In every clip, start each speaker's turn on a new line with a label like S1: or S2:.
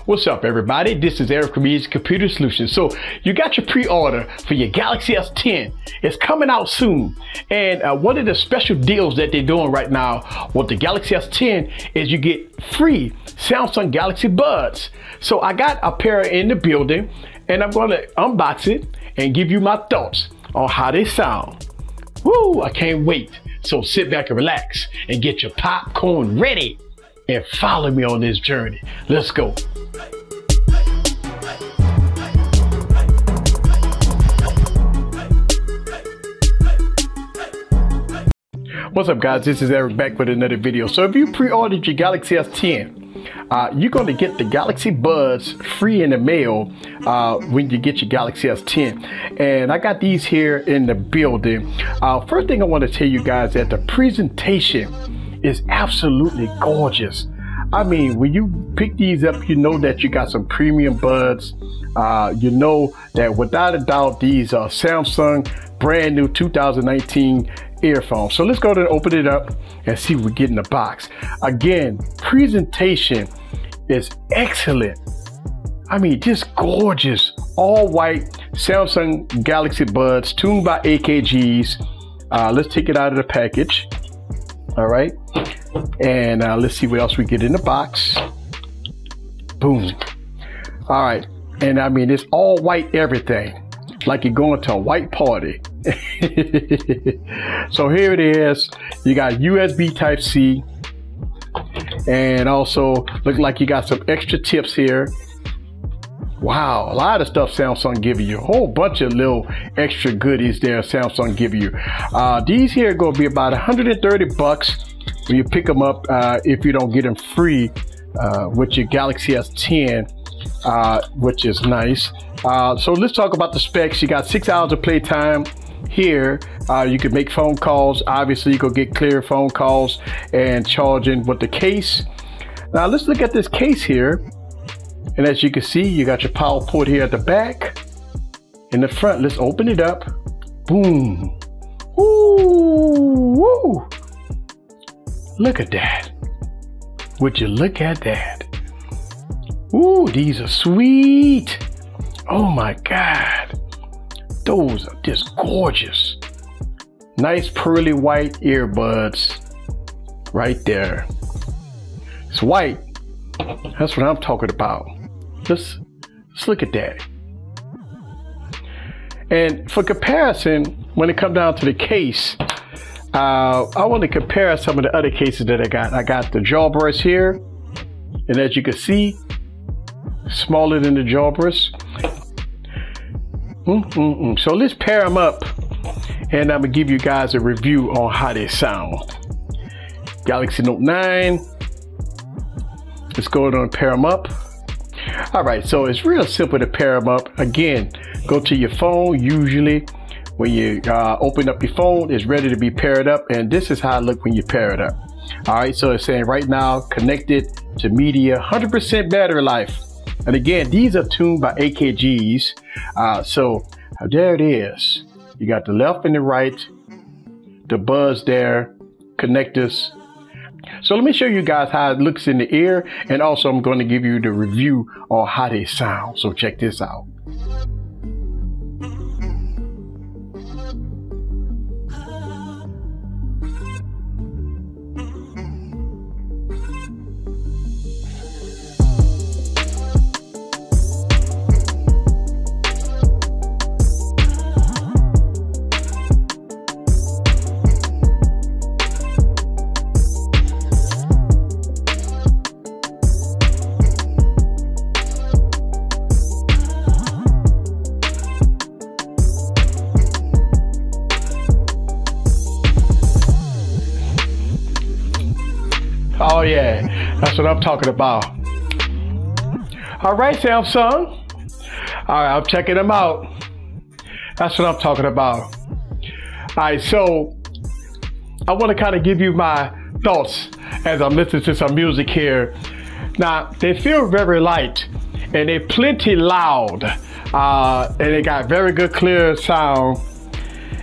S1: What's up, everybody? This is Eric from Easy Computer Solutions. So you got your pre-order for your Galaxy S10. It's coming out soon. And one of the special deals that they're doing right now with the Galaxy S10 is you get free Samsung Galaxy Buds. So I got a pair in the building, and I'm going to unbox it and give you my thoughts on how they sound. Woo, I can't wait. So sit back and relax and get your popcorn ready and follow me on this journey. Let's go. What's up, guys? This is Eric back with another video. So if you pre-ordered your Galaxy S10, you're going to get the Galaxy Buds free in the mail when you get your Galaxy S10. And I got these here in the building. First thing I want to tell you guys that the presentation is absolutely gorgeous. I mean, when you pick these up, you know that you got some premium buds. You know that without a doubt, these are Samsung brand new 2019 earphones. So let's go ahead and open it up and see what we get in the box. Again, presentation is excellent. I mean, just gorgeous. All white Samsung Galaxy Buds tuned by AKGs. Let's take it out of the package. All right. And let's see what else we get in the box. Boom. All right. And I mean, it's all white everything, like you're going to a white party. So here it is. You got USB Type-C, and also look like you got some extra tips here. Wow, a lot of stuff Samsung giving you. A whole bunch of little extra goodies there Samsung give you. These here are going to be about 130 bucks when you pick them up, if you don't get them free with your Galaxy S10, which is nice. So let's talk about the specs. You got 6 hours of playtime. Here, you can make phone calls. Obviously, you can get clear phone calls and charging with the case. Now, let's look at this case here. And as you can see, you got your power port here at the back. In the front, let's open it up. Boom. Ooh, woo. Look at that. Would you look at that? Ooh, these are sweet. Oh my God. Those are just gorgeous. Nice pearly white earbuds right there. It's white. That's what I'm talking about. Let's look at that. And for comparison, when it comes down to the case, I want to compare some of the other cases that I got. I got the Jabras here, and as you can see, smaller than the Jabras. So let's pair them up, and I'm gonna give you guys a review on how they sound. Galaxy Note 9. Let's go ahead and pair them up. All right, so it's real simple to pair them up. Again, go to your phone. Usually when you open up your phone, it's ready to be paired up, and this is how it looks when you pair it up. All right, so it's saying right now connected to media, 100% battery life. And again, these are tuned by AKGs. So there it is. You got the left and the right, the buds there, connectors. So let me show you guys how it looks in the ear, and also I'm going to give you the review on how they sound. So check this out. Oh yeah, that's what I'm talking about. All right, Samsung. All right, I'm checking them out. That's what I'm talking about. All right, so I want to kind of give you my thoughts as I'm listening to some music here. Now, they feel very light, and they're plenty loud, and they got very good clear sound.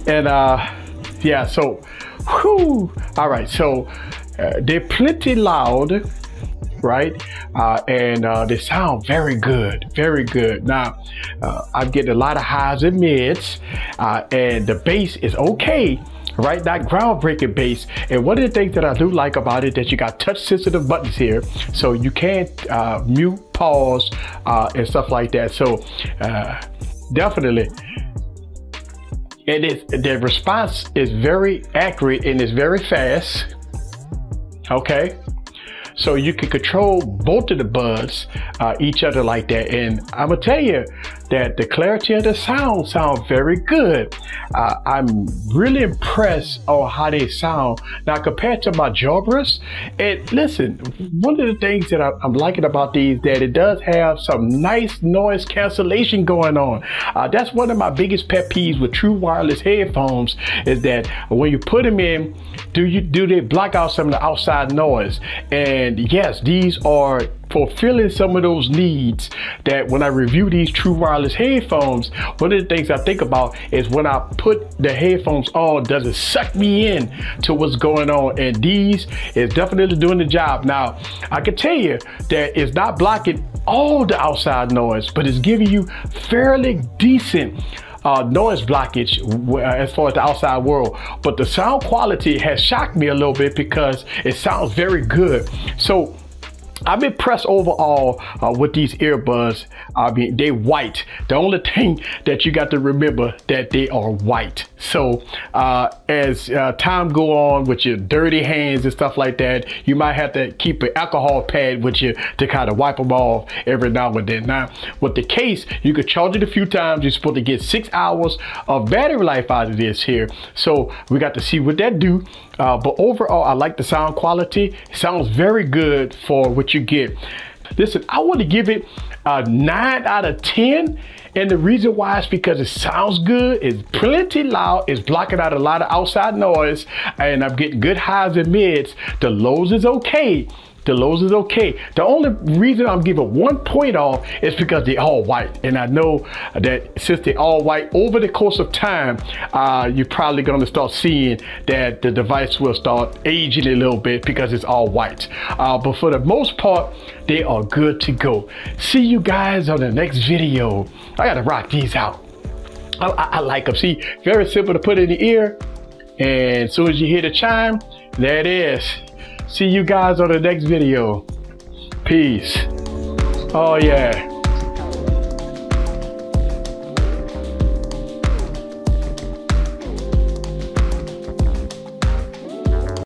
S1: And yeah, so whew. All right, so they're plenty loud, right? And they sound very good, very good. Now, I'm getting a lot of highs and mids, and the bass is okay, right? Not groundbreaking bass. And one of the things that I do like about it that you got touch sensitive buttons here, so you can mute, pause, and stuff like that. So definitely. The response is very accurate and it's very fast. Okay, so you can control both of the buds each other like that, and I'm gonna tell you that the clarity of the sound very good. I'm really impressed on how they sound now compared to my Jabras. And listen, one of the things that I'm liking about these, that it does have some nice noise cancellation going on. That's one of my biggest pet peeves with true wireless headphones, is that when you put them in, do they block out some of the outside noise? And yes, these are fulfilling some of those needs that when I review these true wireless headphones, one of the things I think about is when I put the headphones on, does it suck me in to what's going on? And these is definitely doing the job. Now, I can tell you that it's not blocking all the outside noise, but it's giving you fairly decent noise blockage as far as the outside world. But the sound quality has shocked me a little bit because it sounds very good. So I'm impressed overall with these earbuds. I mean, they white. The only thing that you got to remember that they are white. So as time go on with your dirty hands and stuff like that, you might have to keep an alcohol pad with you to kind of wipe them off every now and then. Now, with the case, you could charge it a few times. You're supposed to get 6 hours of battery life out of this here. So we got to see what that do. But overall, I like the sound quality. It sounds very good for what you get. Listen, I want to give it a 9 out of 10. And the reason why is because it sounds good, it's plenty loud, it's blocking out a lot of outside noise, and I'm getting good highs and mids. The lows is okay. The lows is okay. The only reason I'm giving 1 point off is because they're all white. And I know that since they're all white, over the course of time, you're probably going to start seeing that the device will start aging a little bit because it's all white. But for the most part, they are good to go. See you guys on the next video. I got to rock these out. I like them. See, very simple to put in the ear. And as soon as you hear the chime, there it is. See you guys on the next video. Peace. Oh yeah.